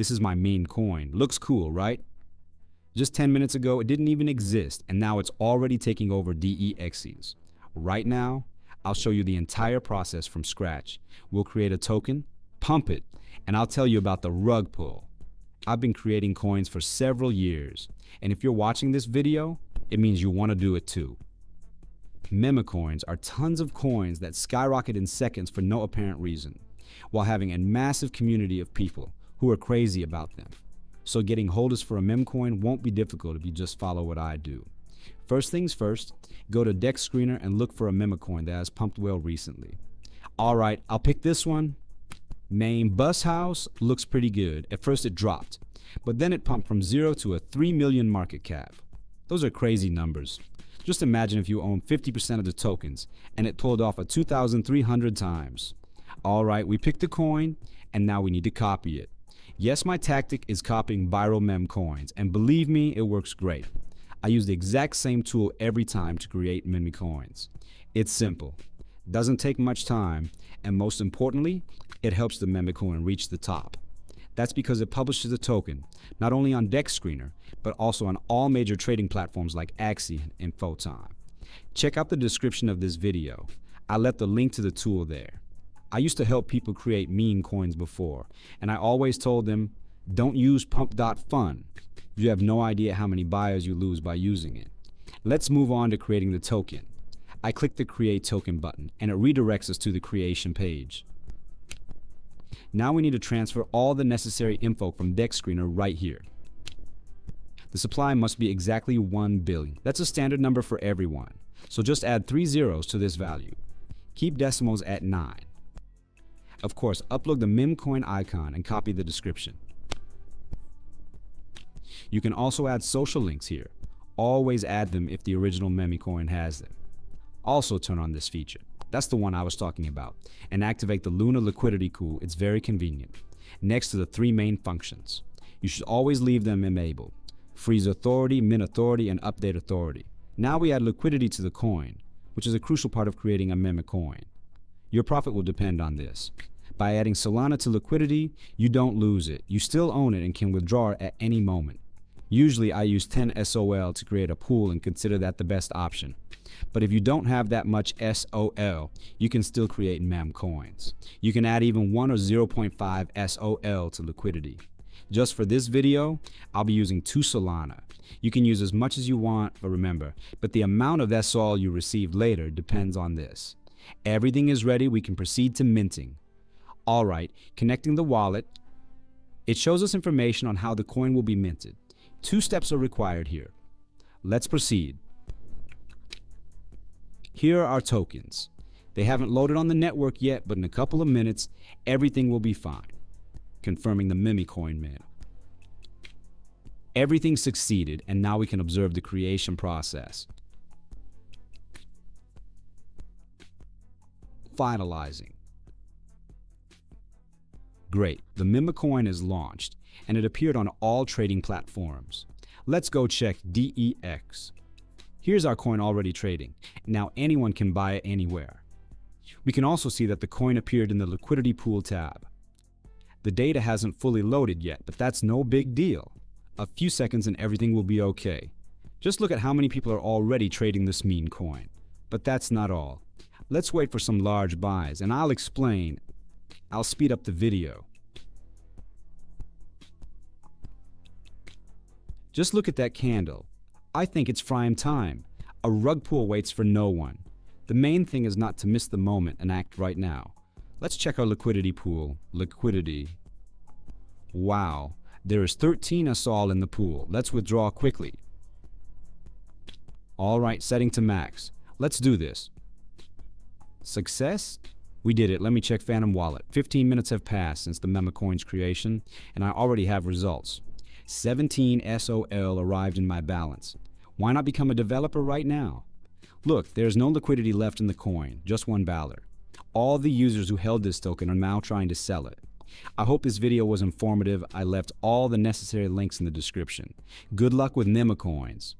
This is my meme coin. Looks cool, right? Just 10 minutes ago, it didn't even exist, and now it's already taking over DEXs. Right now, I'll show you the entire process from scratch. We'll create a token, pump it, and I'll tell you about the Rugpull. I've been creating coins for several years, and if you're watching this video, it means you want to do it too. Meme coins are tons of coins that skyrocket in seconds for no apparent reason, while having a massive community of people who are crazy about them. So getting holders for a meme coin won't be difficult if you just follow what I do. First things first, go to DEX Screener and look for a meme coin that has pumped well recently. All right, I'll pick this one. Name Bus House looks pretty good. At first it dropped, but then it pumped from 0 to a 3 million market cap. Those are crazy numbers. Just imagine if you own 50% of the tokens and it pulled off a 2,300 times. All right, we picked the coin and now we need to copy it. Yes, my tactic is copying viral meme coins, and believe me, it works great. I use the exact same tool every time to create meme coins. It's simple, doesn't take much time, and most importantly, it helps the meme coin reach the top. That's because it publishes the token, not only on DEX Screener, but also on all major trading platforms like Axiom and Photon. Check out the description of this video. I left the link to the tool there. I used to help people create meme coins before, and I always told them, don't use Pump.fun. You have no idea how many buyers you lose by using it. Let's move on to creating the token. I click the Create Token button, and it redirects us to the creation page. Now we need to transfer all the necessary info from DEX Screener right here. The supply must be exactly 1 billion. That's a standard number for everyone, so just add 3 zeros to this value. Keep decimals at 9. Of course, upload the meme coin icon and copy the description. You can also add social links here. Always add them if the original meme coin has them. Also turn on this feature. That's the one I was talking about. And activate the Luna Liquidity tool. It's very convenient. Next to the 3 main functions. You should always leave them enabled. Freeze authority, mint authority, and update authority. Now we add liquidity to the coin, which is a crucial part of creating a meme coin. Your profit will depend on this. By adding Solana to liquidity, you don't lose it. You still own it and can withdraw it at any moment. Usually I use 10 SOL to create a pool and consider that the best option. But if you don't have that much SOL, you can still create meme coins. You can add even 1 or 0.5 SOL to liquidity. Just for this video, I'll be using 2 Solana. You can use as much as you want, but remember, the amount of SOL you receive later depends on this. Everything is ready, we can proceed to minting. All right, connecting the wallet. It shows us information on how the coin will be minted. 2 steps are required here. Let's proceed. Here are our tokens. They haven't loaded on the network yet, but in a couple of minutes, everything will be fine. Confirming the meme coin mint. Everything succeeded, and now we can observe the creation process. Finalizing. Great, the meme coin is launched, and it appeared on all trading platforms. Let's go check DEX. Here's our coin already trading. Now anyone can buy it anywhere. We can also see that the coin appeared in the liquidity pool tab. The data hasn't fully loaded yet, but that's no big deal. A few seconds and everything will be okay. Just look at how many people are already trading this meme coin. But that's not all. Let's wait for some large buys, and I'll explain. I'll speed up the video. Just look at that candle. I think it's prime time. A Rugpull waits for no one. The main thing is not to miss the moment and act right now. Let's check our liquidity pool. Liquidity. Wow, there is 13 SOL in the pool. Let's withdraw quickly. All right, setting to max. Let's do this. Success? We did it. Let me check Phantom Wallet. 15 minutes have passed since the meme coin's creation, and I already have results. 17 SOL arrived in my balance. Why not become a developer right now? Look, there's no liquidity left in the coin, just $1. All the users who held this token are now trying to sell it. I hope this video was informative. I left all the necessary links in the description. Good luck with meme coins.